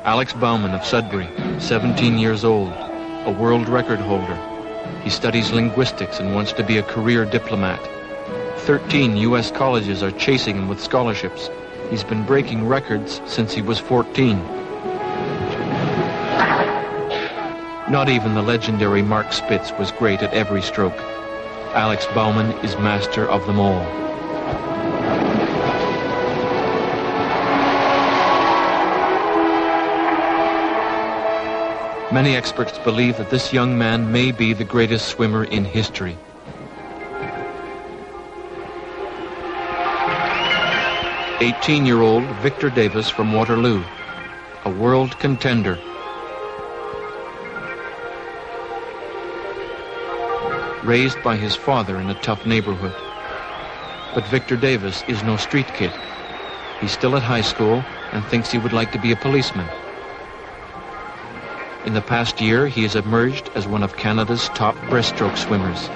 Alex Bauman of Sudbury, 17 years old, a world record holder. He studies linguistics and wants to be a career diplomat. 13 U.S. colleges are chasing him with scholarships. He's been breaking records since he was 14. Not even the legendary Mark Spitz was great at every stroke. Alex Bauman is master of them all. Many experts believe that this young man may be the greatest swimmer in history. "18-year-old Victor Davis from Waterloo, a world contender. Raised by his father in a tough neighborhood. But Victor Davis is no street kid. He's still at high school and thinks he would like to be a policeman. In the past year, he has emerged as one of Canada's top breaststroke swimmers.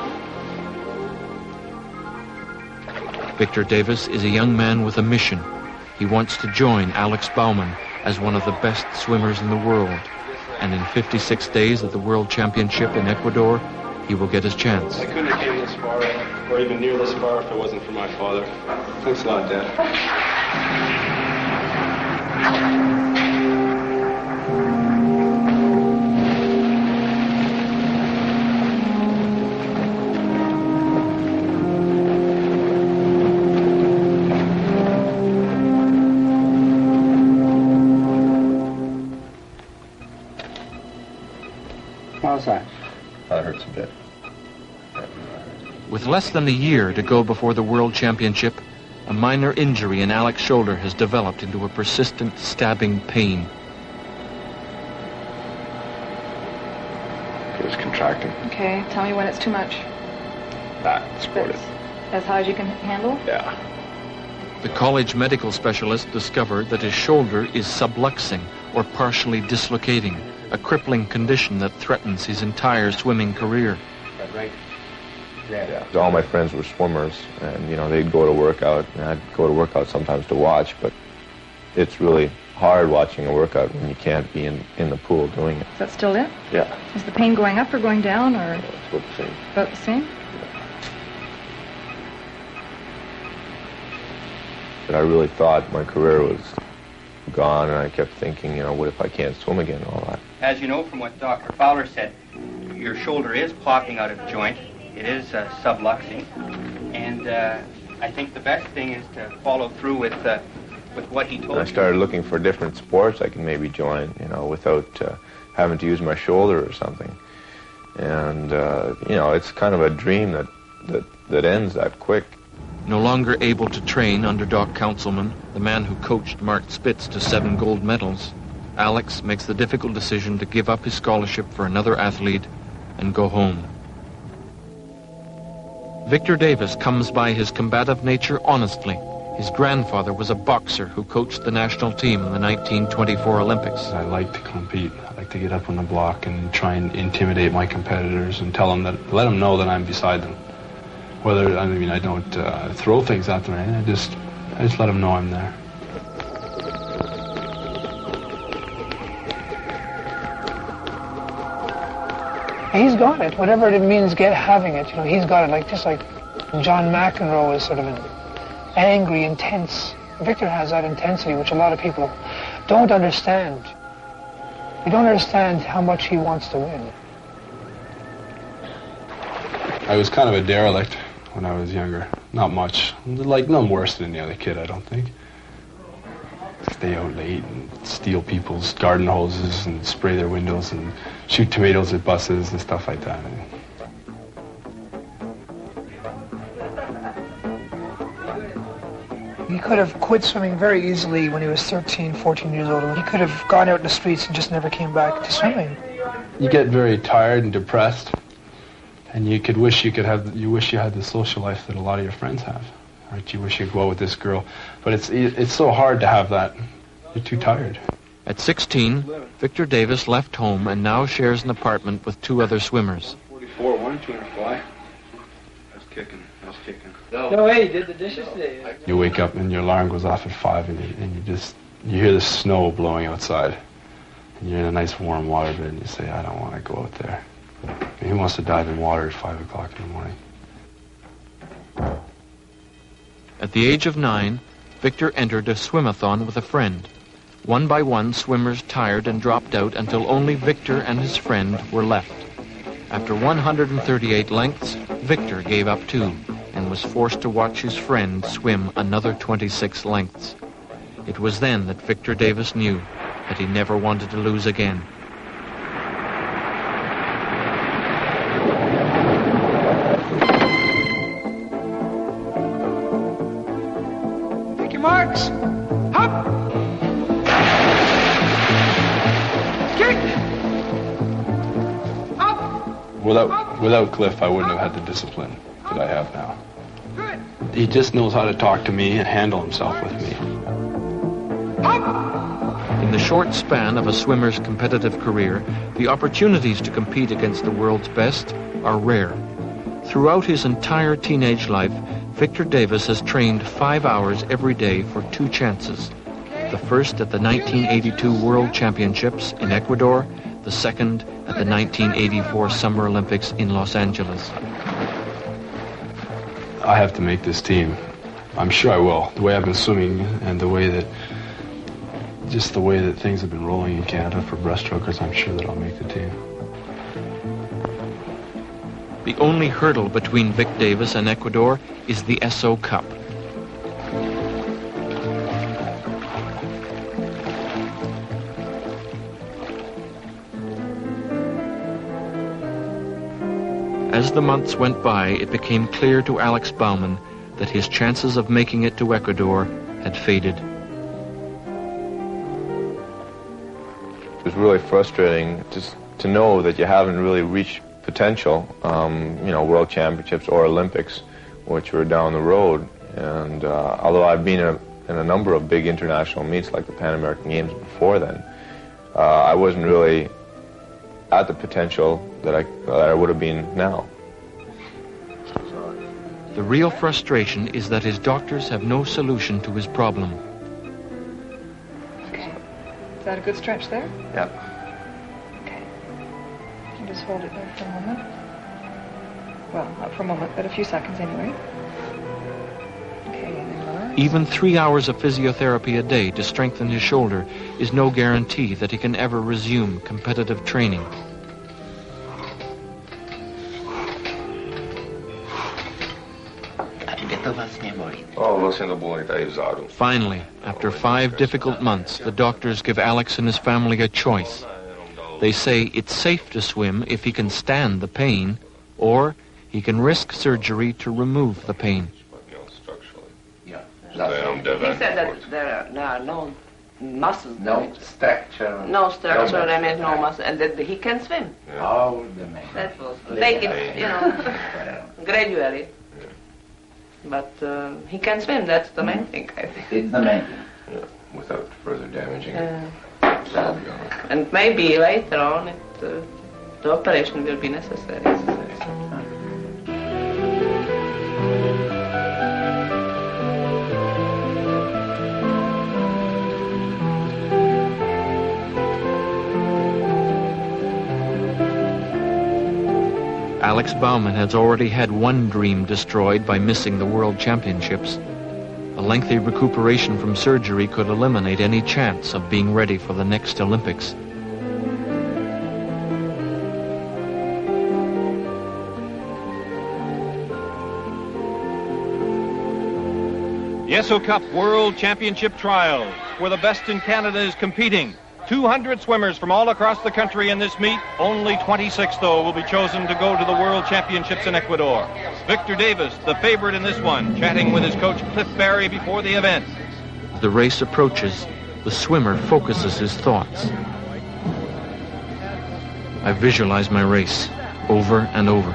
Victor Davis is a young man with a mission. He wants to join Alex Bauman as one of the best swimmers in the world. And in 56 days at the World Championship in Ecuador, he will get his chance. I couldn't have been this far, or even near this far, if it wasn't for my father. Thanks a lot, Dad. How's that? That hurts a bit. With less than a year to go before the World Championship, a minor injury in Alex's shoulder has developed into a persistent, stabbing pain. It was contracting. Okay, tell me when it's too much. That's what it is. As high as you can handle? Yeah. The college medical specialist discovered that his shoulder is subluxing, or partially dislocating, a crippling condition that threatens his entire swimming career. Right. Yeah. All my friends were swimmers, and they'd go to workout, and I'd go to workout sometimes to watch, but it's really hard watching a workout when you can't be in the pool doing it. Is that still it? Yeah. Is the pain going up or going down, or? It's about the same. About the same? But I really thought my career was gone, and I kept thinking, what if I can't swim again and all that. As you know from what Dr. Fowler said, your shoulder is popping out of joint. It is subluxing, and I think the best thing is to follow through with what he told you. I started looking for different sports I can maybe join, without having to use my shoulder or something. And it's kind of a dream that ends that quick. No longer able to train under Doc Councilman, the man who coached Mark Spitz to 7 gold medals, Alex makes the difficult decision to give up his scholarship for another athlete and go home. Victor Davis comes by his combative nature honestly. His grandfather was a boxer who coached the national team in the 1924 Olympics. I like to compete. I like to get up on the block and try and intimidate my competitors and let them know that I'm beside them. I don't throw things at them. I just let them know I'm there. He's got it, whatever it means, having it. He's got it. Just like John McEnroe is sort of an angry, intense. Victor has that intensity, which a lot of people don't understand. They don't understand how much he wants to win. I was kind of a derelict when I was younger. Not much. None worse than any other kid, I don't think. Stay out late and steal people's garden hoses and spray their windows and shoot tomatoes at buses and stuff like that. He could have quit swimming very easily when he was 13, 14 years old. He could have gone out in the streets and just never came back to swimming. You get very tired and depressed, and you wish you had the social life that a lot of your friends have. Right? You wish you could go out with this girl, but it's so hard to have that. You're too tired. At 16, Victor Davis left home and now shares an apartment with 2 other swimmers. 44, why don't you want to fly? I was kicking. No way, he did the dishes today. You wake up and your alarm goes off at 5, and you hear the snow blowing outside, You're in a nice warm water bed and you say, I don't want to go out there. And he wants to dive in water at 5 o'clock in the morning. At the age of 9, Victor entered a swim-a-thon with a friend. One by one, swimmers tired and dropped out until only Victor and his friend were left. After 138 lengths, Victor gave up too and was forced to watch his friend swim another 26 lengths. It was then that Victor Davis knew that he never wanted to lose again. Take your marks. Hop. Kick. Up. Without Cliff, I wouldn't have had the discipline that I have now. Good. He just knows how to talk to me and handle himself with me. In the short span of a swimmer's competitive career, the opportunities to compete against the world's best are rare. Throughout his entire teenage life, Victor Davis has trained 5 hours every day for 2 chances. The first at the 1982 World Championships in Ecuador, the second at the 1984 Summer Olympics in Los Angeles. I have to make this team. I'm sure I will. The way I've been swimming and the way that things have been rolling in Canada for breaststrokers, I'm sure that I'll make the team. The only hurdle between Vic Davis and Ecuador is the Esso Cup. As the months went by, it became clear to Alex Bauman that his chances of making it to Ecuador had faded. It was really frustrating just to know that you haven't really reached potential, World Championships or Olympics, which were down the road. And although I've been in a number of big international meets like the Pan American Games before then, I wasn't really at the potential that I would have been now. The real frustration is that his doctors have no solution to his problem. Okay. Is that a good stretch there? Yeah. Okay. You just hold it there for a moment. Well, not for a moment, but a few seconds anyway. Okay, and then relax. Even 3 hours of physiotherapy a day to strengthen his shoulder is no guarantee that he can ever resume competitive training. Finally, after 5 difficult months, the doctors give Alex and his family a choice. They say it's safe to swim if he can stand the pain, or he can risk surgery to remove the pain. He said that there are no muscles. No structure. No structure, I mean no muscle, and that he can swim. Oh, the man. That was take it, gradually. But he can swim. That's the main thing, I think. It's the main thing. Yeah, without further damaging it. And maybe later on, the operation will be necessary. Alex Bauman has already had one dream destroyed by missing the World Championships. A lengthy recuperation from surgery could eliminate any chance of being ready for the next Olympics. The Esso Cup World Championship Trials, where the best in Canada is competing. 200 swimmers from all across the country in this meet. Only 26, though, will be chosen to go to the World Championships in Ecuador. Victor Davis, the favorite in this one, chatting with his coach Cliff Barry before the event. As the race approaches, the swimmer focuses his thoughts. I visualize my race over and over.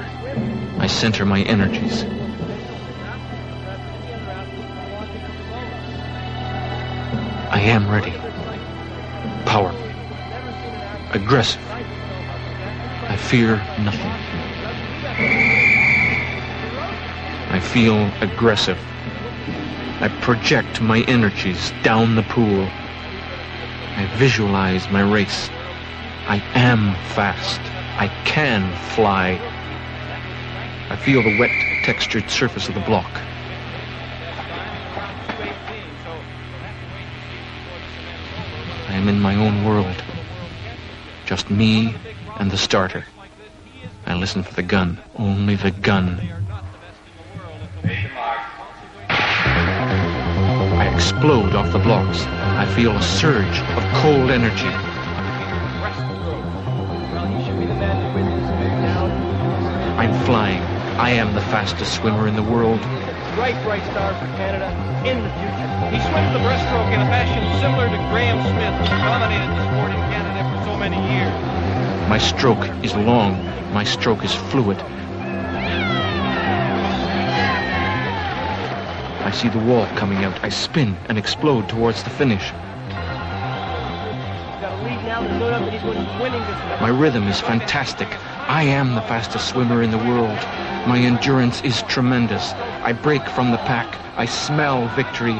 I center my energies. I am ready. Powerful. Aggressive. I fear nothing. I feel aggressive. I project my energies down the pool. I visualize my race I am fast. I can fly. I feel the wet, textured surface of the block. I am in my own world. Just me and the starter. I listen for the gun. Only the gun. I explode off the blocks. I feel a surge of cold energy. I'm flying. I am the fastest swimmer in the world. Bright star for Canada in the future. He swims the breaststroke in a fashion similar to Graham Smith, who dominated the sport in Canada for so many years. My stroke is long. My stroke is fluid. I see the wall coming out. I spin and explode towards the finish. My rhythm is fantastic. I am the fastest swimmer in the world. My endurance is tremendous. I break from the pack. I smell victory.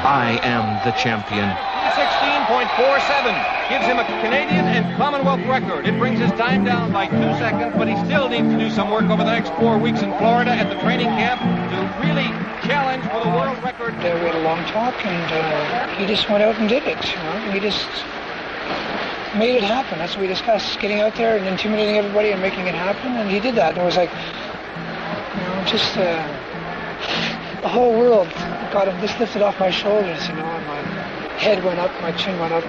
I am the champion. 16.47 gives him a Canadian and Commonwealth record. It brings his time down by 2 seconds, but he still needs to do some work over the next 4 weeks in Florida at the training camp to really challenge for the world record. We had a long talk, and he just went out and did it. You know? He just made it happen. That's what we discussed, getting out there and intimidating everybody and making it happen, and he did that. It was like, you know, just the whole world got him, just lifted off my shoulders, you know, and my head went up, my chin went up. For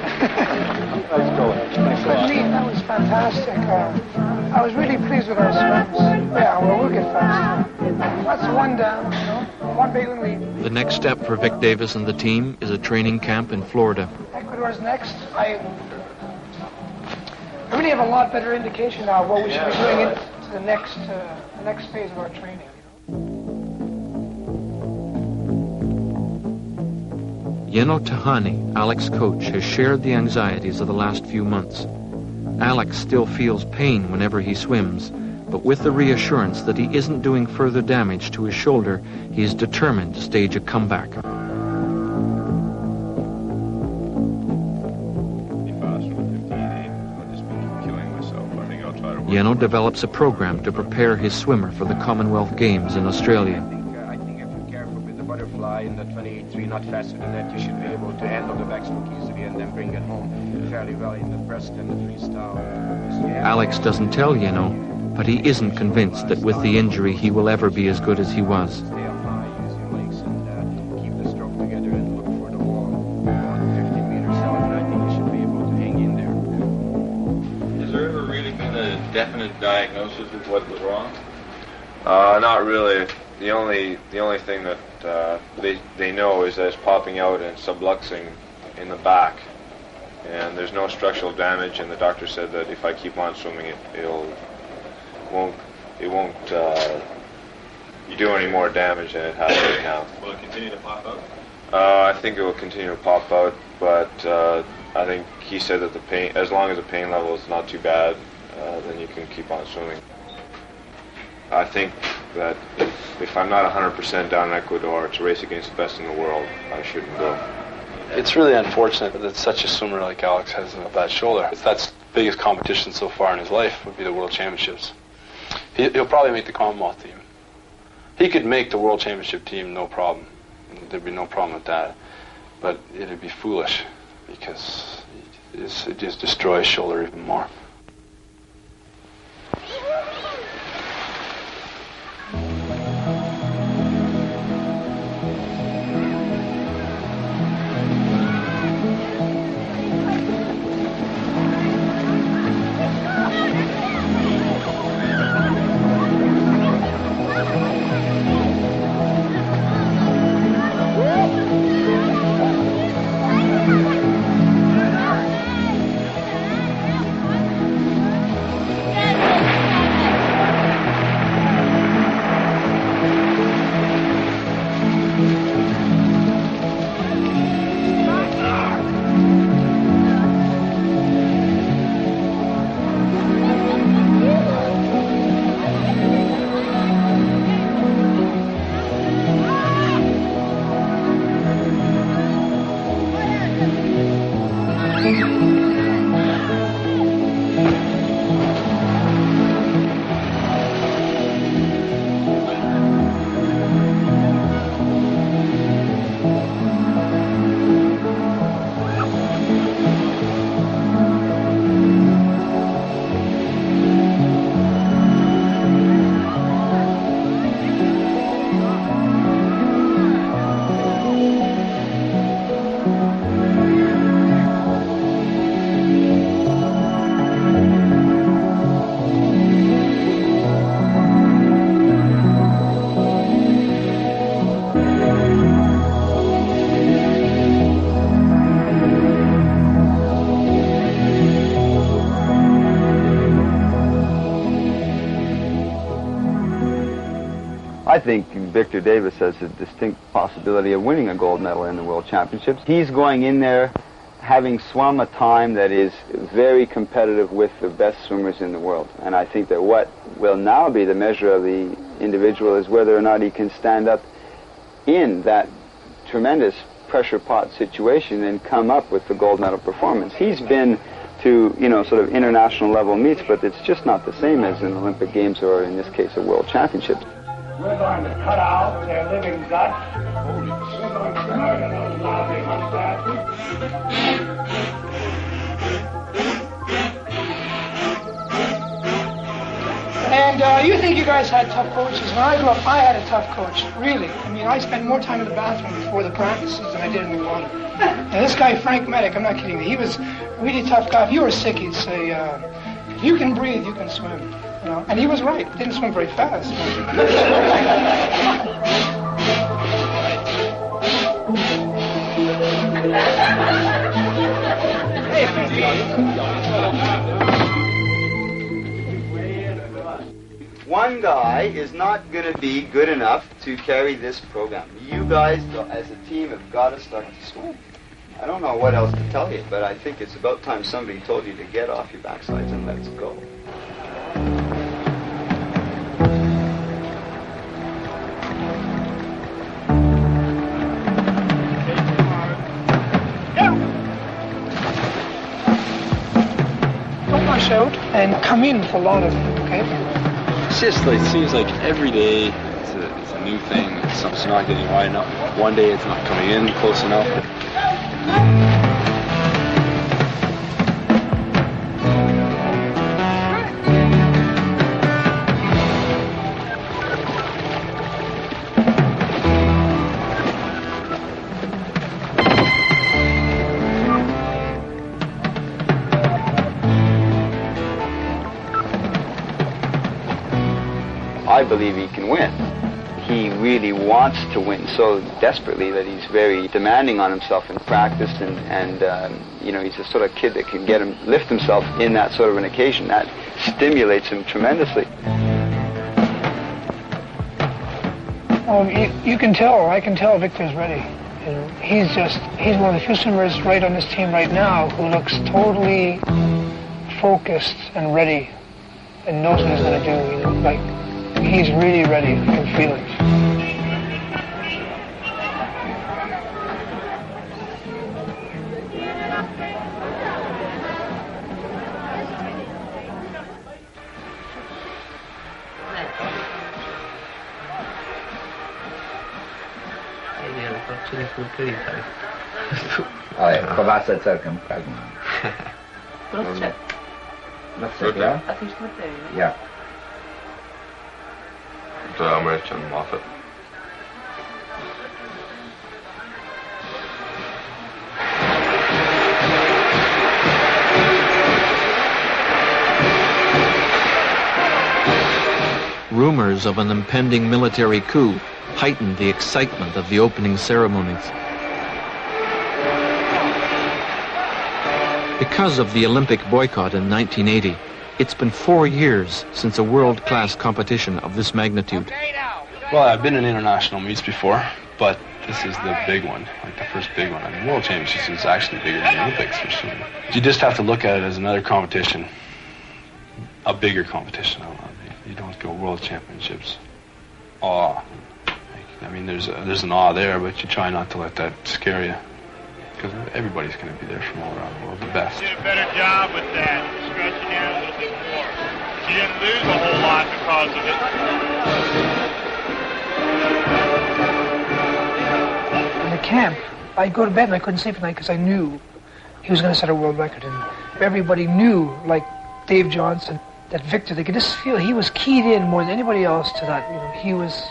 me, that was fantastic. I was really pleased with our swims. Yeah, well, we'll get faster. That's one down, you know, one big one lead. The next step for Vic Davis and the team is a training camp in Florida. Ecuador's next. I really have a lot better indication now of what we should be doing into the next phase of our training. Yeno Tahani, Alex's coach, has shared the anxieties of the last few months. Alex still feels pain whenever he swims, but with the reassurance that he isn't doing further damage to his shoulder, he is determined to stage a comeback. Yeno develops a program to prepare his swimmer for the Commonwealth Games in Australia. I think if you're careful with the butterfly in the 28.3, not faster than that, you should be able to handle the backstroke easily and then bring it home fairly well in the breast and the freestyle. Alex doesn't tell Yeno, but he isn't convinced that with the injury he will ever be as good as he was. Stay up high, use your legs, and keep the stroke together and look for the wall. About 15 meters out, and I think you should be able to hang in there. Has there ever really been a definite diagnosis of what was wrong? Not really. The only thing that they know is that it's popping out and subluxing in the back, and there's no structural damage. And the doctor said that if I keep on swimming, it won't do any more damage than it has right now. Will it continue to pop out? I think it will continue to pop out, but I think he said that the pain, as long as the pain level is not too bad, then you can keep on swimming. I think that if I'm not 100% down in Ecuador to race against the best in the world, I shouldn't go. It's really unfortunate that such a swimmer like Alex has a bad shoulder. That's the biggest competition so far in his life would be the World Championships. He'll probably make the Commonwealth team. He could make the World Championship team, no problem. There'd be no problem with that. But it'd be foolish because it just destroys his shoulder even more. think Victor Davis has a distinct possibility of winning a gold medal in the World Championships. He's going in there having swum a time that is very competitive with the best swimmers in the world. And I think that what will now be the measure of the individual is whether or not he can stand up in that tremendous pressure pot situation and come up with the gold medal performance. He's been to, sort of international level meets, but it's just not the same as an Olympic Games or, in this case, a World Championships. We're going to cut out their living guts. We're going to murder those lousy mustaches. And you think you guys had tough coaches. When I grew up, I had a tough coach, really. I mean, I spent more time in the bathroom before the practices than I did in the water. And this guy, Frank Medic, I'm not kidding you, he was a really tough guy. If you were sick, he'd say, if you can breathe, you can swim. And he was right. Didn't swim very fast. One guy is not going to be good enough to carry this program. You guys, as a team, have got to start to swim. I don't know what else to tell you, but I think it's about time somebody told you to get off your backsides and let's go. Don't rush out and come in with a lot of it, okay? It's just like, it seems like every day it's a new thing. It's not getting wide enough. One day it's not coming in close enough. I believe he can win. He really wants to win so desperately that he's very demanding on himself in practice, and he's a sort of kid that can lift himself in that sort of an occasion. That stimulates him tremendously. You can tell, I can tell Victor's ready. He's one of the few swimmers right on this team right now who looks totally focused and ready and knows what he's going to do, he's really ready. I can feel it. Ale chová se celkem pragma. Prostřed. Prostřed, jo? Asi čtvrtý, ne? Jo. To je Američan Moffat. Rumors of an impending military coup heightened the excitement of the opening ceremonies. Because of the Olympic boycott in 1980, it's been 4 years since a world-class competition of this magnitude. Well, I've been in international meets before, but this is the big one, like the first big one. I mean, World Championships is actually bigger than the Olympics for swimming. You just have to look at it as another competition, a bigger competition. You don't go World Championships. Awe. I mean, there's an awe there, but you try not to let that scare you, because everybody's going to be there from all around the world, the best. You did a better job with that, stretching out a little bit more. You didn't lose a whole lot because of it. In the camp, I'd go to bed and I couldn't sleep at night because I knew he was going to set a world record. And everybody knew, like Dave Johnson, that Victor, they could just feel he was keyed in more than anybody else to that. He was,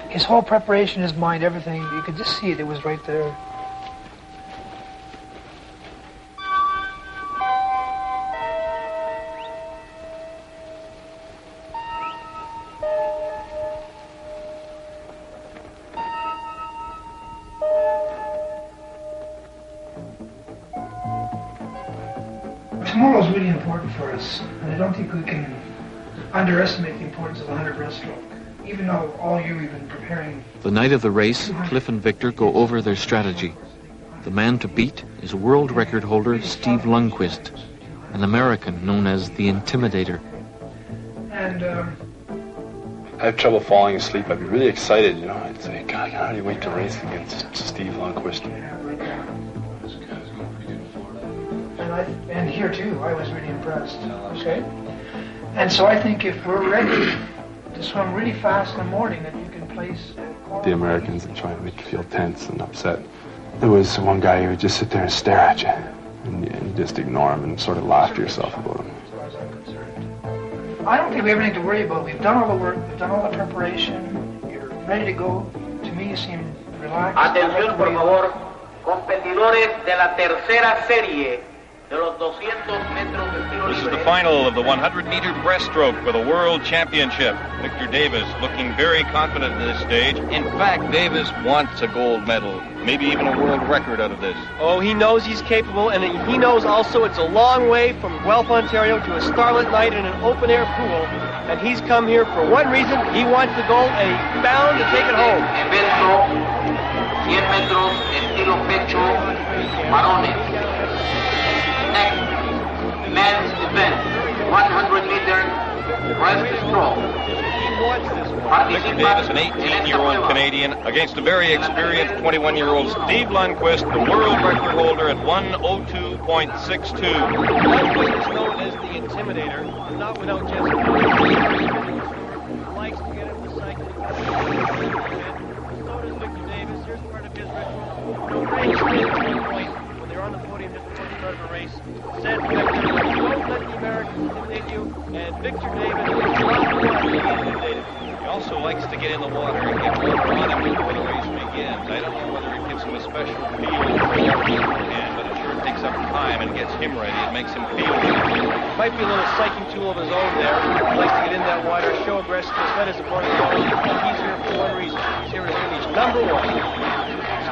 his whole preparation, his mind, everything, you could just see it. It was right there. Tomorrow's really important for us, and I don't think we can underestimate the importance of the 100 breaststroke. even though all year we've been preparing. The night of the race, Cliff and Victor go over their strategy. The man to beat is world record holder Steve Lundquist, an American known as the Intimidator. And I have trouble falling asleep. I'd be really excited, you know. I'd say, God, I can't really wait to race against Steve Lundquist. And here too, I was really impressed. Okay. And so I think if we're ready to swim really fast in the morning, that you can place. The Americans are trying to make you feel tense and upset. There was one guy who would just sit there and stare at you, and you just ignore him and sort of laugh to yourself about him. I don't think we have anything to worry about. We've done all the work, we've done all the preparation. You're ready to go. To me, you seem relaxed. Atención, por favor, competidores de la tercera serie. This is the final of the 100-meter breaststroke for the World Championship. Victor Davis looking very confident at this stage. In fact, Davis wants a gold medal, maybe even a world record out of this. Oh, he knows he's capable, and he knows also it's a long way from Guelph, Ontario to a starlit night in an open-air pool. And he's come here for one reason. He wants the gold, and he's bound to take it home. Evento 100 metros estilo pecho varones. Next, men's event, 100-meter breaststroke. Victor Davis, an 18-year-old Canadian, against a very experienced 21-year-old Steve Lundquist, the world record holder at 1:02.62. Lundquist is known as the Intimidator, not without just likes to get into cycling. So does Victor Davis. Here's part of his ritual. No race at one point when they're on the podium just before the start of a race. Said Victor, don't let the Americans intimidate you, and Victor Davis is not going to be intimidated. He also likes to get in the water and get water on him before the race begins. I don't know whether it gives him a special feeling for hand, but it sure takes up time and gets him ready. It makes him feel good. Might be a little psyching tool of his own there. He likes to get in that water, show aggressiveness, let his opponent know. He's here for one reason. He's here as English number one.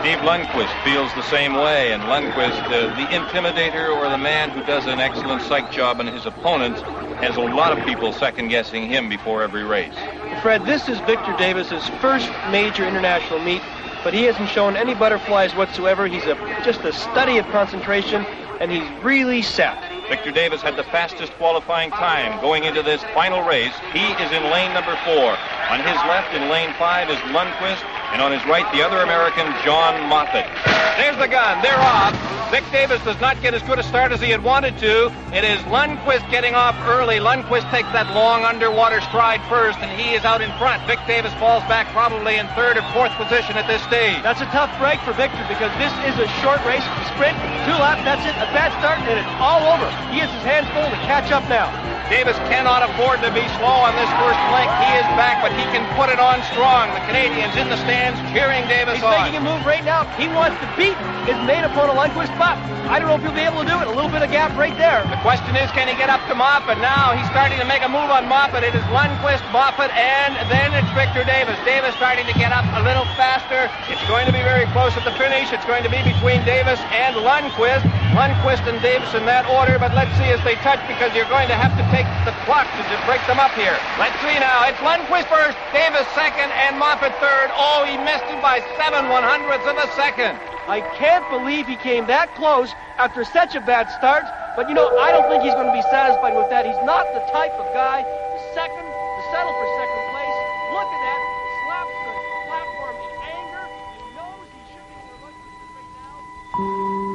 Steve Lundquist feels the same way, and Lundquist, the intimidator or the man who does an excellent psych job on his opponents, has a lot of people second-guessing him before every race. Fred, this is Victor Davis's first major international meet, but he hasn't shown any butterflies whatsoever. He's just a study of concentration, and he's really set. Victor Davis had the fastest qualifying time going into this final race. He is in lane number 4. On his left in lane 5 is Lundquist, and on his right the other American, John Moffat. There's the gun. They're off. Vic Davis does not get as good a start as he had wanted to. It is Lundquist getting off early. Lundquist takes that long underwater stride first, and he is out in front. Vic Davis falls back probably in 3rd or 4th position at this stage. That's a tough break for Victor because this is a short race. Sprint, 2 laps, that's it. A bad start, and it's all over. He has his hands full to catch up now. Davis cannot afford to be slow on this first link. He is back, but he can put it on strong. The Canadians in the stands cheering Davis on. He's making a move right now. He wants to beat his main opponent, Lundquist, but I don't know if he'll be able to do it. A little bit of gap right there. The question is, can he get up to Moffat? Now he's starting to make a move on Moffat. It is Lundquist, Moffat, and then it's Victor Davis. Davis starting to get up a little faster. It's going to be very close at the finish. It's going to be between Davis and Lundquist. Lundquist and Davis in that order, but let's see as they touch because you're going to have to take the clock to break them up here. Let's see now. It's Lundquist first, Davis second, and Moffat third. Oh, he missed it by 7/100ths of a second. I can't believe he came that close after such a bad start, but you know, I don't think he's going to be satisfied with that. He's not the type of guy to settle for second place. Look at that. Slaps the platform in anger. He knows he should be over Lundquist right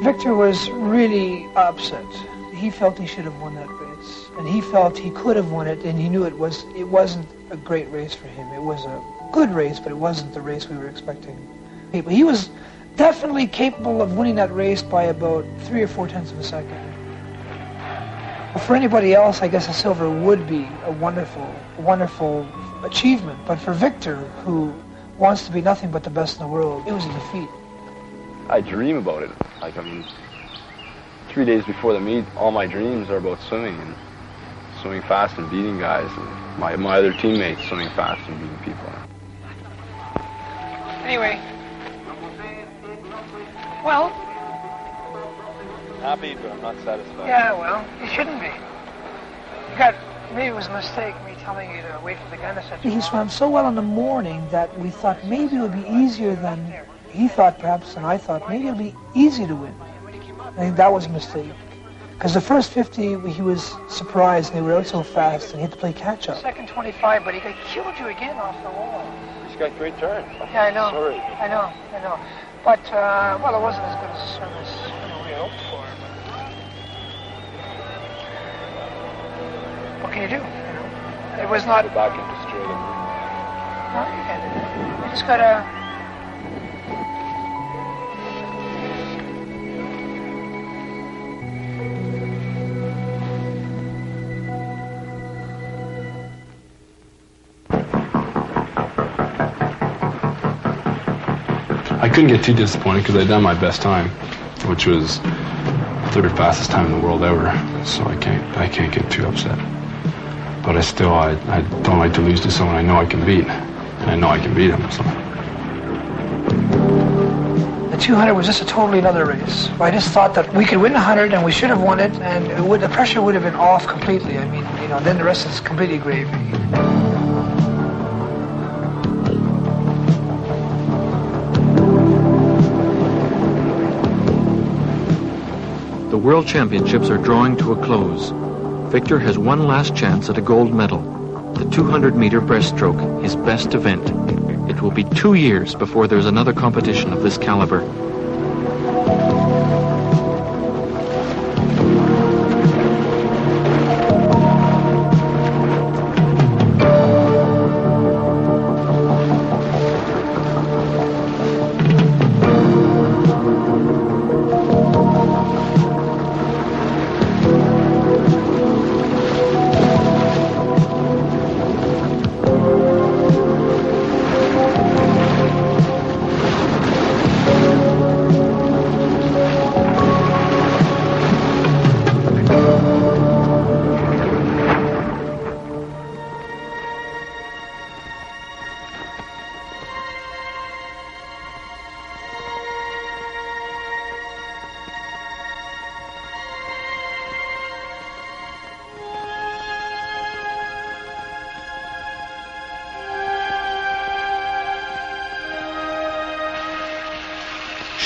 now. Victor was really upset. He felt he should have won that race, and he felt he could have won it, and he knew it wasn't a great race for him. It was a good race, but it wasn't the race we were expecting. He was definitely capable of winning that race by about 3 or 4 tenths of a second. For anybody else, I guess a silver would be a wonderful, wonderful achievement, but for Victor, who wants to be nothing but the best in the world, it was a defeat. I dream about it. 3 days before the meet, all my dreams are about swimming and swimming fast and beating guys, and my other teammates swimming fast and beating people. Anyway, well, happy, but I'm not satisfied. Yeah, well, you shouldn't be. Maybe it was a mistake, me telling you to wait for the gun to set you He off. swam so well in the morning that we thought maybe it would be easier than he thought, perhaps, and I thought maybe it would be easy to win. I think that was a mistake. Because the first 50, he was surprised, and they were out so fast, and he had to play catch-up. Second 25, but he killed you again off the wall. He's got great turn. Yeah, I know. Sorry. I know. But, well, it wasn't as good a swim as we hoped for. What can you do? It was not... Back into straight. No, you can't do that. You just gotta... I couldn't get too disappointed because I'd done my best time, which was third fastest time in the world ever. So I can't get too upset. But I don't like to lose to someone I know I can beat, and I know I can beat him. So. The 200 was just a totally another race. I just thought that we could win the 100 and we should have won it, and the pressure would have been off completely. I mean, then the rest is completely gravy. The World Championships are drawing to a close. Victor has one last chance at a gold medal. The 200-meter breaststroke, his best event. It will be 2 years before there's another competition of this caliber.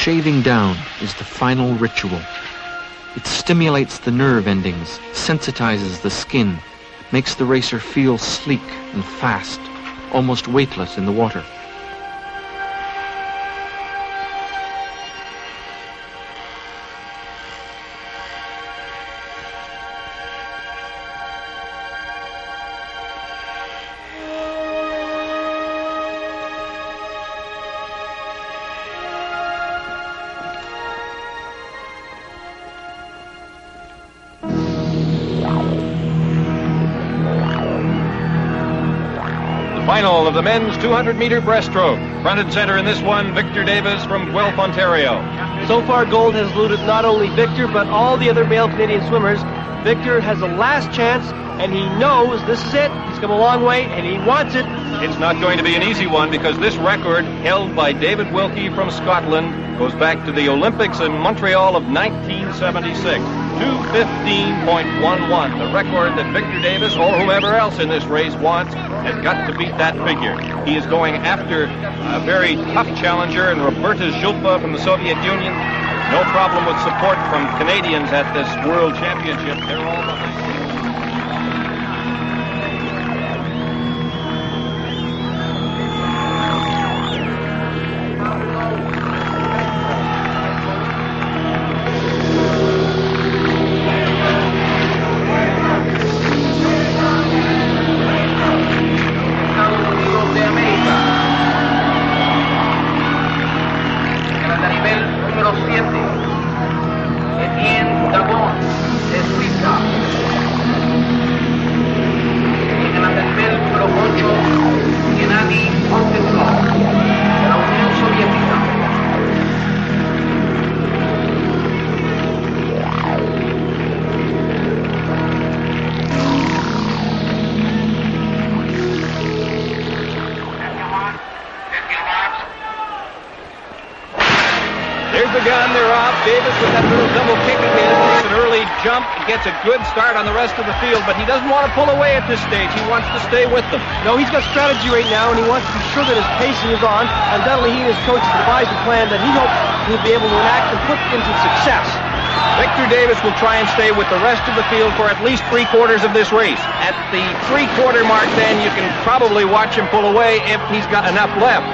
Shaving down is the final ritual. It stimulates the nerve endings, sensitizes the skin, makes the racer feel sleek and fast, almost weightless in the water. Final of the men's 200-meter breaststroke. Front and center in this one, Victor Davis from Guelph, Ontario. So far, gold has eluded not only Victor, but all the other male Canadian swimmers. Victor has a last chance, and he knows this is it. He's come a long way, and he wants it. It's not going to be an easy one because this record, held by David Wilkie from Scotland, goes back to the Olympics in Montreal of 1976. 2:15.11. The record that Victor Davis or whoever else in this race wants has got to beat that figure. He is going after a very tough challenger in Roberta Zulpa from the Soviet Union. No problem with support from Canadians at this World Championship. They're all behind. Etienne Gabon de Suiza. Victor off. Davis with that little double kick again makes an early jump, gets a good start on the rest of the field, but he doesn't want to pull away at this stage. He wants to stay with them. No, he's got strategy right now, and he wants to be sure that his pacing is on. Undoubtedly, he and his coach devised a plan that he hopes he'll be able to enact and put into success. Victor Davis will try and stay with the rest of the field for at least 3/4 of this race. At the 3/4 mark, then, you can probably watch him pull away if he's got enough left.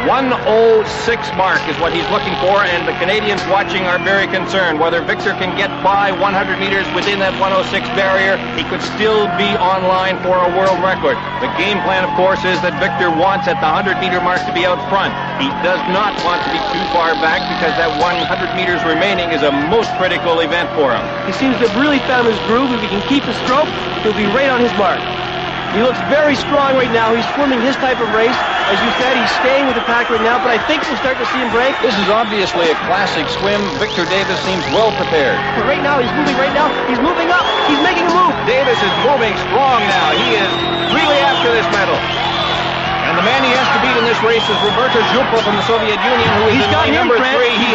1:06 mark is what he's looking for, and the Canadians watching are very concerned. Whether Victor can get by 100 meters within that 1:06 barrier, he could still be on line for a world record. The game plan, of course, is that Victor wants at the 100-meter mark to be out front. He does not want to be too far back because that 100 meters remaining is a most critical event for him. He seems to have really found his groove. If he can keep his stroke, he'll be right on his mark. He looks very strong right now. He's swimming his type of race. As you said, he's staying with the pack right now, but I think we'll start to see him break. This is obviously a classic swim. Victor Davis seems well prepared. But right now, he's moving right now. He's moving up. He's making a move. Davis is moving strong now. He is really after this medal. And the man he has to beat in this race is Roberto Jupla from the Soviet Union, who is in lane number 3. He's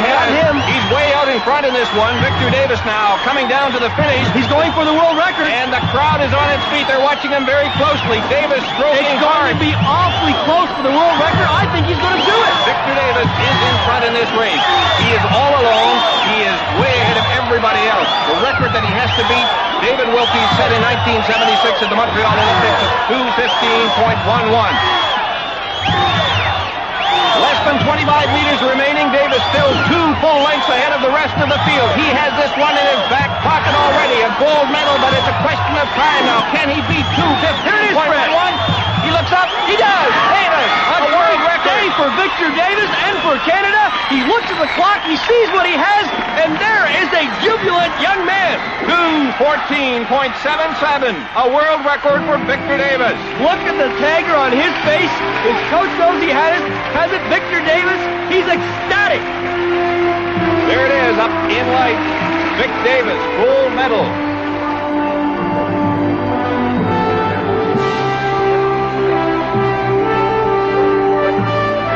way out in front in this one. Victor Davis now coming down to the finish. He's going for the world record. And the crowd is on its feet. They're watching him very closely. Davis stroking hard. It's going to be awfully close to the world record. I think he's going to do it. Victor Davis is in front in this race. He is all alone. He is way ahead of everybody else. The record that he has to beat, David Wilkie set in 1976 at the Montreal Olympics of 2:15.11. Less than 25 meters remaining. Davis still 2 full lengths ahead of the rest of the field. He has this one in his back pocket already. A gold medal, but it's a question of time now. Can he beat 2:15.11? He looks up. He does. Davis, a world record. Day for Victor Davis and for Canada. He looks at the clock. He sees what he has, and there is a jubilant young man. 2:14.77. A world record for Victor Davis. Look at the tagger on his face. His coach knows he has it. Victor Davis. He's ecstatic. There it is, up in light. Vic Davis, gold medal.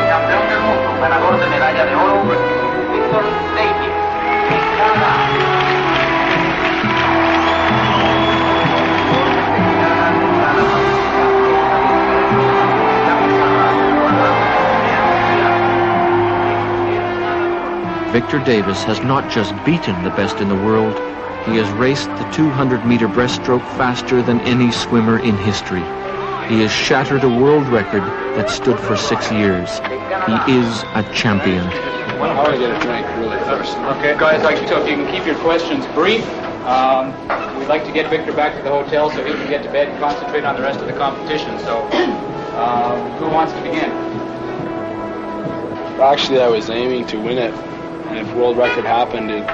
Campeón del mundo, ganador de medalla de oro, Victor Davis, Canadá. Victor Davis has not just beaten the best in the world, he has raced the 200-meter breaststroke faster than any swimmer in history. He has shattered a world record that stood for 6 years. He is a champion. I want to get a drink really first. Okay, guys, so if you can keep your questions brief, we'd like to get Victor back to the hotel so he can get to bed and concentrate on the rest of the competition. So, who wants to begin? Actually, I was aiming to win it. And if world record happened, it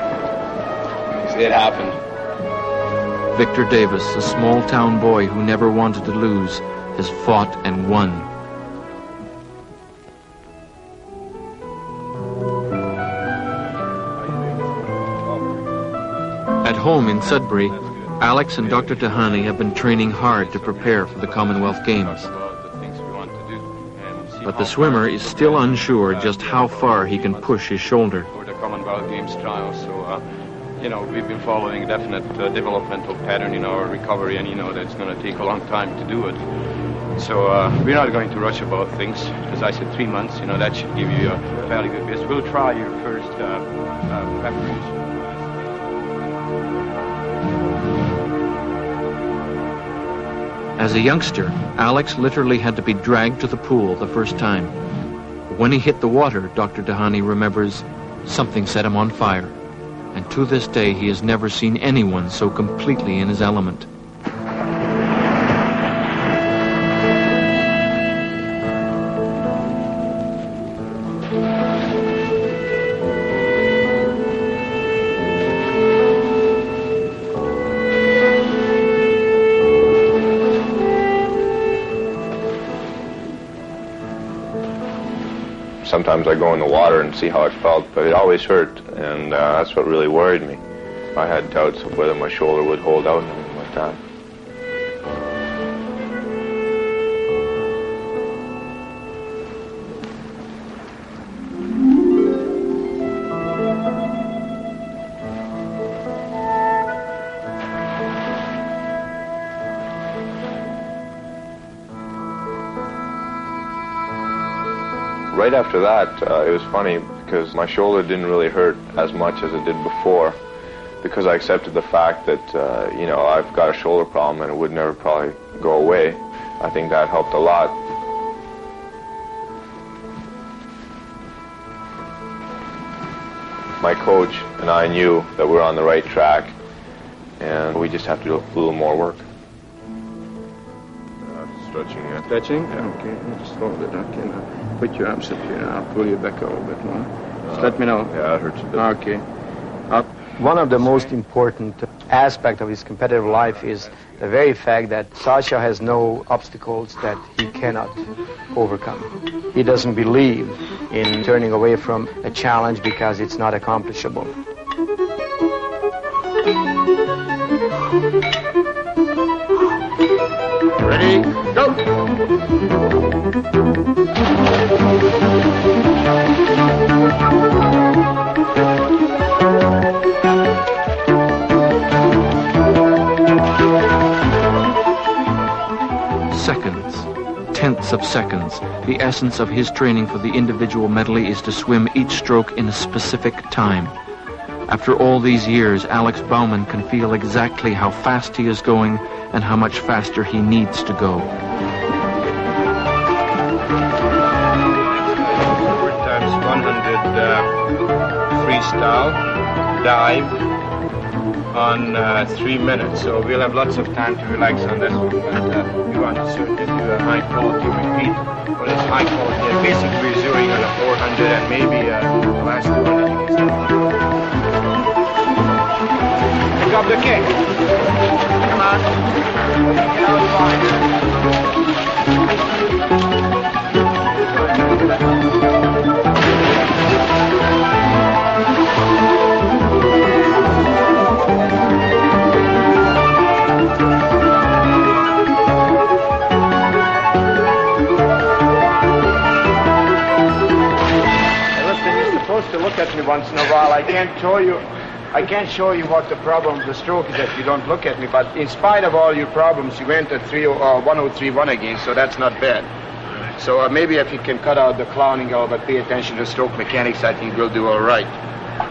happened. Victor Davis, a small-town boy who never wanted to lose, has fought and won. At home in Sudbury, Alex and Dr. Tahani have been training hard to prepare for the Commonwealth Games. But the swimmer is still unsure just how far he can push his shoulder. Commonwealth Games trials, so we've been following a definite developmental pattern in our recovery, and that it's going to take a long time to do it. So we're not going to rush about things. As I said, 3 months, that should give you a fairly good base. We'll try your first preparation. As a youngster, Alex literally had to be dragged to the pool the first time. When he hit the water, Dr. Tahani remembers, something set him on fire. And to this day, he has never seen anyone so completely in his element. Sometimes I go in the water and see how it felt, but it always hurt, and that's what really worried me. I had doubts of whether my shoulder would hold out and everything like that. right after that, it was funny because my shoulder didn't really hurt as much as it did before, because I accepted the fact that, you know, I've got a shoulder problem and it would never probably go away. I think that helped a lot. My coach and I knew that we were on the right track, and we just have to do a little more work. Stretching, yeah. Stretching? Okay, just hold it. Okay, now put your arms up here. I'll pull you back a little bit more. Just let me know. Yeah, it hurts a bit. Okay. Up. One of the most important aspects of his competitive life is the very fact that Sasha has no obstacles that he cannot overcome. He doesn't believe in turning away from a challenge because it's not accomplishable. Ready, go! Seconds, tenths of seconds. The essence of his training for the individual medley is to swim each stroke in a specific time. After all these years, Alex Bauman can feel exactly how fast he is going and how much faster he needs to go. 4x100 freestyle dive on 3 minutes. So we'll have lots of time to relax on that one. But we want to certainly do a high quality repeat. But it's high quality. Basically we're zeroing on a 400 and maybe the last 200 you can start. Pick up the kick. Come on. Get out wide. To look at me once in a while. I can't show you what the problem of the stroke is if you don't look at me, but in spite of all your problems, you went at 103.1 again, so that's not bad. So maybe if you can cut out the clowning but pay attention to stroke mechanics, I think we'll do all right.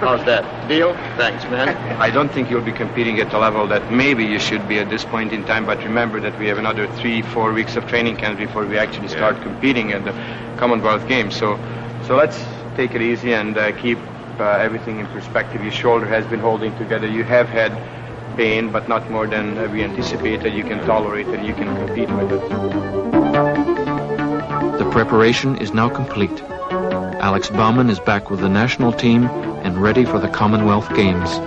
How's that? Deal? Thanks, man. I don't think you'll be competing at the level that maybe you should be at this point in time, but remember that we have another 3-4 weeks of training camp before we actually start competing at the Commonwealth Games. So let's take it easy and keep everything in perspective. Your shoulder has been holding together. You have had pain, but not more than we anticipated. You can tolerate it. You can compete with it. The preparation is now complete. Alex Bauman is back with the national team and ready for the Commonwealth Games.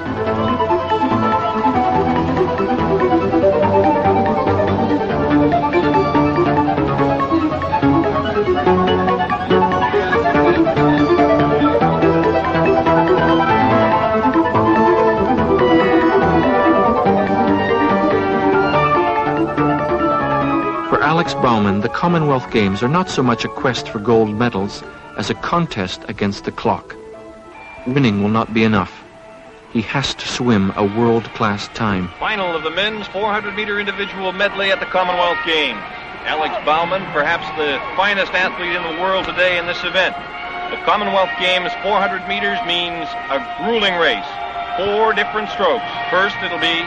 Alex Bauman, the Commonwealth Games are not so much a quest for gold medals as a contest against the clock. Winning will not be enough. He has to swim a world-class time. Final of the men's 400-meter individual medley at the Commonwealth Games. Alex Bauman, perhaps the finest athlete in the world today in this event. The Commonwealth Games 400 meters means a grueling race. 4 different strokes. First, it'll be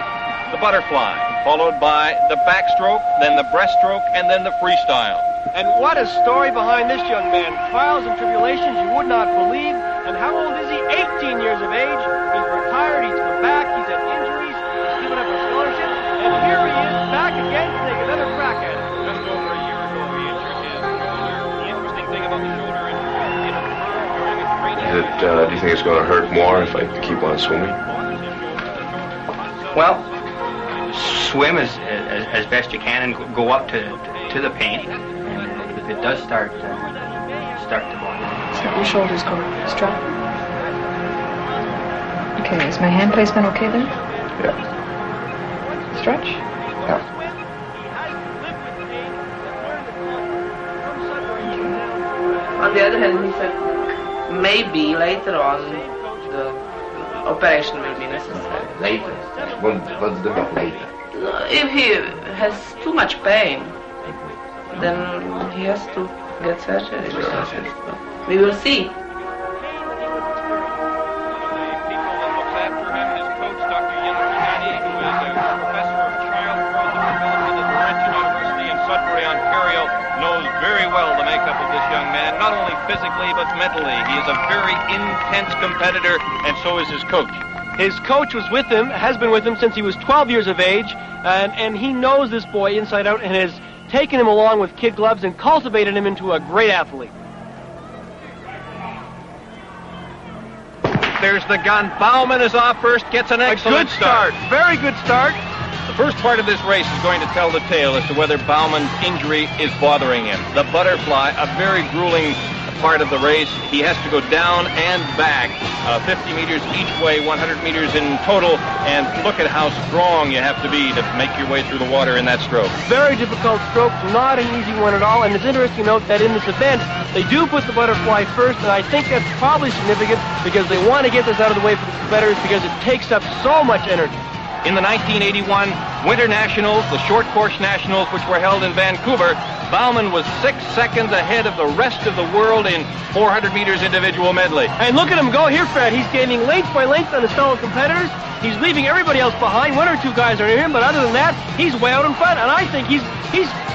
the butterfly, followed by the backstroke, then the breaststroke, and then the freestyle. And what a story behind this young man. Trials and tribulations you would not believe. And how old is he? 18 years of age. He's retired. He's come back. He's had injuries. He's given up a scholarship. And here he is back again to take another crack at it. Just over a year ago, he injured his shoulder. The interesting thing about the shoulder is do you think it's going to hurt more if I keep on swimming? Well, swim as best you can and go up to the pain. And if it does start to bother. So your shoulders go strap. Okay, is my hand placement okay then? Yeah. Stretch? Yeah. On the other hand, he said maybe later on the operation will be necessary. Later? What's the later? If he has too much pain, then he has to get surgery. We will see. Not only physically, but mentally. He is a very intense competitor, and so is his coach. His coach was with him, has been with him since he was 12 years of age, and he knows this boy inside out and has taken him along with kid gloves and cultivated him into a great athlete. There's the gun. Bauman is off first, gets an excellent start. Very good start. The first part of this race is going to tell the tale as to whether Bauman's injury is bothering him. The butterfly, a very grueling part of the race. He has to go down and back 50 meters each way, 100 meters in total, and look at how strong you have to be to make your way through the water in that stroke. Very difficult stroke, not an easy one at all, and it's interesting to note that in this event, they do put the butterfly first, and I think that's probably significant because they want to get this out of the way for the competitors because it takes up so much energy. In the 1981 Winter Nationals, the short course nationals, which were held in Vancouver, Bauman was 6 seconds ahead of the rest of the world in 400 meters individual medley. And look at him go here, Fred. He's gaining length by length on his fellow competitors. He's leaving everybody else behind. One or two guys are near him, but other than that, he's way out in front, and I think he's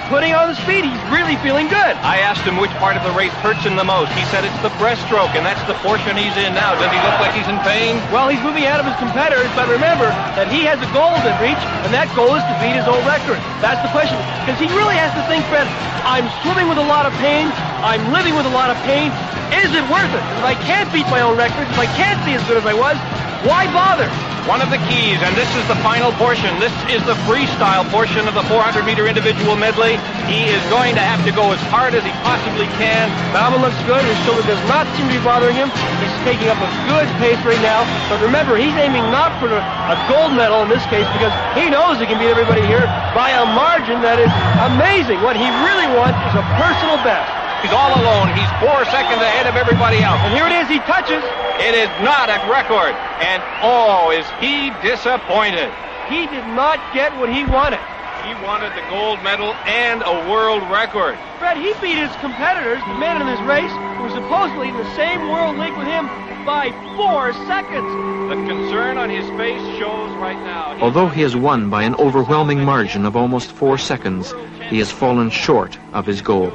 putting on the speed. He's really feeling good. I asked him which part of the race hurts him the most. He said it's the breaststroke, and that's the portion he's in now. Does he look like he's in pain? Well, he's moving ahead of his competitors, but remember that he has a goal to reach, and that goal is to beat his old record. That's the question, because he really has to think, Fred, I'm swimming with a lot of pain, I'm living with a lot of pain, is it worth it? If I can't beat my own records, if I can't be as good as I was, why bother? One of the keys, and this is the final portion, this is the freestyle portion of the 400-meter individual medley. He is going to have to go as hard as he possibly can. Bauman looks good. His shoulder does not seem to be bothering him. He's taking up a good pace right now. But remember, he's aiming not for a gold medal in this case because he knows he can beat everybody here by a margin that is amazing. What he really wants is a personal best. He's all alone. He's 4 seconds ahead of everybody else. And here it is. He touches. It is not a record. And oh, is he disappointed. He did not get what he wanted. He wanted the gold medal and a world record. Fred, he beat his competitors, the men in this race, who were supposedly in the same world league with him, by 4 seconds. The concern on his face shows right now. Although he has won by an overwhelming margin of almost 4 seconds, he has fallen short of his goal.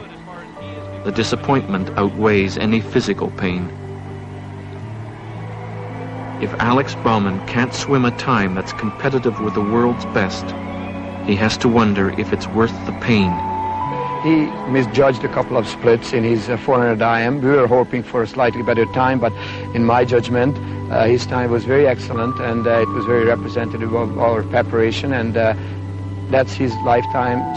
The disappointment outweighs any physical pain. If Alex Bauman can't swim a time that's competitive with the world's best, he has to wonder if it's worth the pain. He misjudged a couple of splits in his 400 IM. We were hoping for a slightly better time, but in my judgment, his time was very excellent, and it was very representative of our preparation, and that's his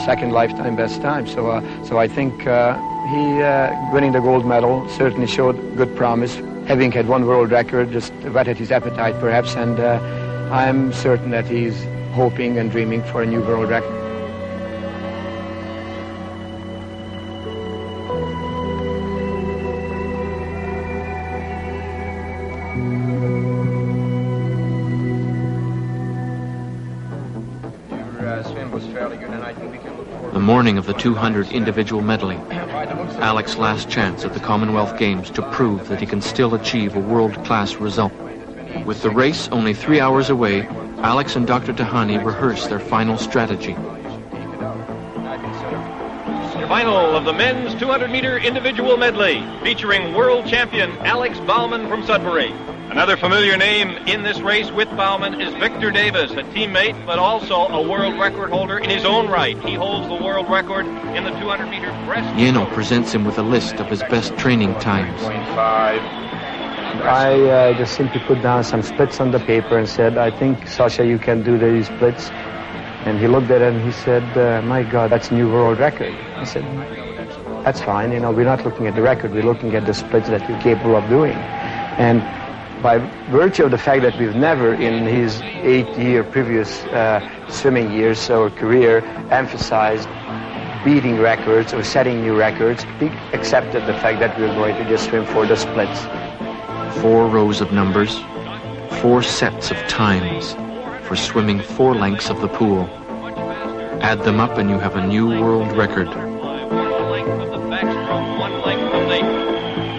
second lifetime best time. So I think he winning the gold medal certainly showed good promise. Having had one world record just whetted his appetite perhaps, and I'm certain that he's hoping and dreaming for a new world record. Your swim was fairly good, and I think we can look forward. The morning of the 200 individual medley, Alex's last chance at the Commonwealth Games to prove that he can still achieve a world-class result. With the race only 3 hours away, Alex and Dr. Tahani rehearse their final strategy. Final of the men's 200-meter individual medley, featuring world champion Alex Bauman from Sudbury. Another familiar name in this race with Bauman is Victor Davis, a teammate, but also a world record holder in his own right. He holds the world record in the 200-meter breaststroke. Yeno presents him with a list of his best training times. I just simply put down some splits on the paper and said, I think, Sasha, you can do these splits. And he looked at it and he said, my God, that's a new world record. I said, that's fine. You know, we're not looking at the record. We're looking at the splits that you're capable of doing. And by virtue of the fact that we've never, in his 8-year previous swimming years or career, emphasized beating records or setting new records, he accepted the fact that we were going to just swim for the splits. 4 rows of numbers, 4 sets of times for swimming 4 lengths of the pool. Add them up and you have a new world record. 1 length of the backstroke, 1 length from the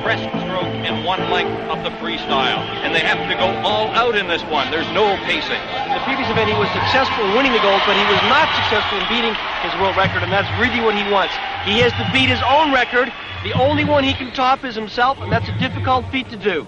breaststroke. freestyle, and they have to go all out in this one. There's no pacing. In the previous event, he was successful in winning the gold, but he was not successful in beating his world record, and that's really what he wants. He has to beat his own record. The only one he can top is himself, and that's a difficult feat to do.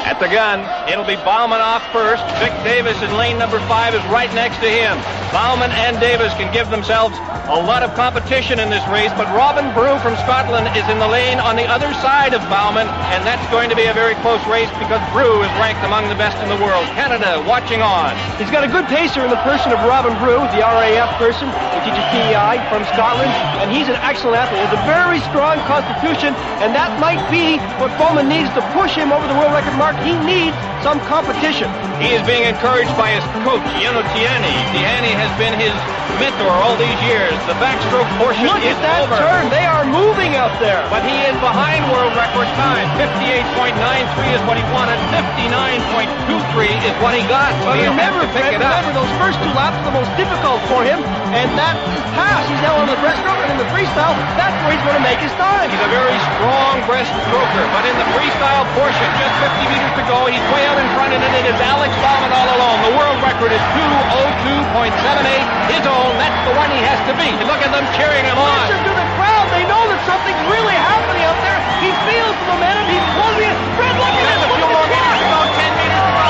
At the gun, it'll be Bauman off first. Vic Davis in lane number 5 is right next to him. Bauman and Davis can give themselves a lot of competition in this race, but Robin Brew from Scotland is in the lane on the other side of Bauman, and that's going to be a very close race because Brew is ranked among the best in the world. Canada watching on. He's got a good pacer in the person of Robin Brew, the RAF person who teaches PEI from Scotland, and he's an excellent athlete. He has a very strong constitution, and that might be what Bauman needs to push him over the world record mark. He needs some competition. He is being encouraged by his coach, Yeno Tiani. Tiani has been his mentor all these years. The backstroke portion Look is at that over. turn. They are moving out there. But he is behind world record time. 58.93 is what he wanted. 59.23 is what he got. But He'll have remember, to pick Fred, it up. those first 2 laps are the most difficult for him, and that pass, he's now on the breaststroke, and in the freestyle, that's where he's going to make his time. He's a very strong breaststroker, but in the freestyle portion, just 50 meters to go, he's way out in front, and it is Alex Bauman all alone. The world record is 2:02.78. His own, that's the one he has to beat. Look at them cheering him on. Listen to the crowd. They know that something's really happening out there. He feels the momentum. He's closing it. Fred, look at this. A few more meters to go, 10 meters to go.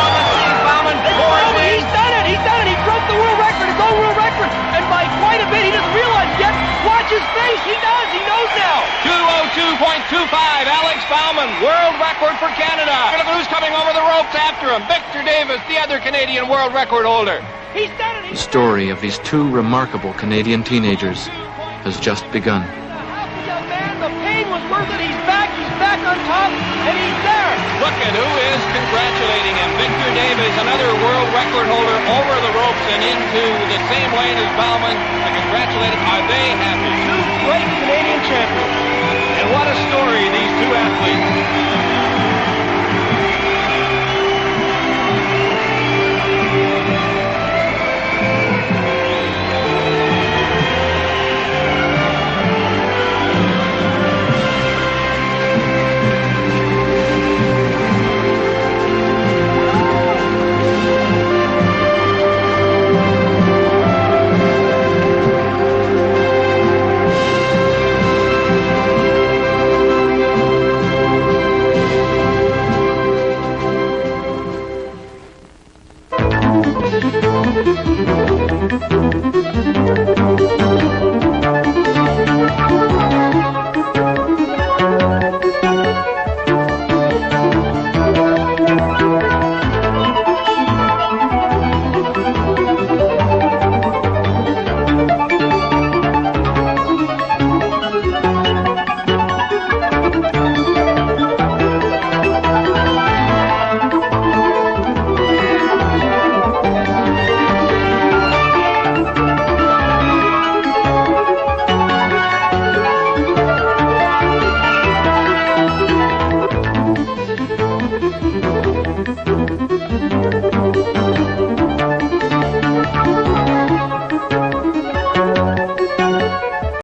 Bauman, he's done it. He's done it. He broke the world record, his own world record, and by quite a bit. He doesn't realize yet. Watch his face. He does. He knows now. 2:02.25. Alex Bauman, world record for Canada. Look at who's coming over the ropes after him. Victor Davis, the other Canadian world record holder. He's done it. The story of these 2 remarkable Canadian teenagers has just begun. Young man, the pain was worth it. He's back on top, and he's there. Look at who is congratulating him. Victor Davis, another world record holder, over the ropes and into the same lane as Bauman. To congratulate him. Are they happy? 2 great Canadian champions. And what a story, these 2 athletes.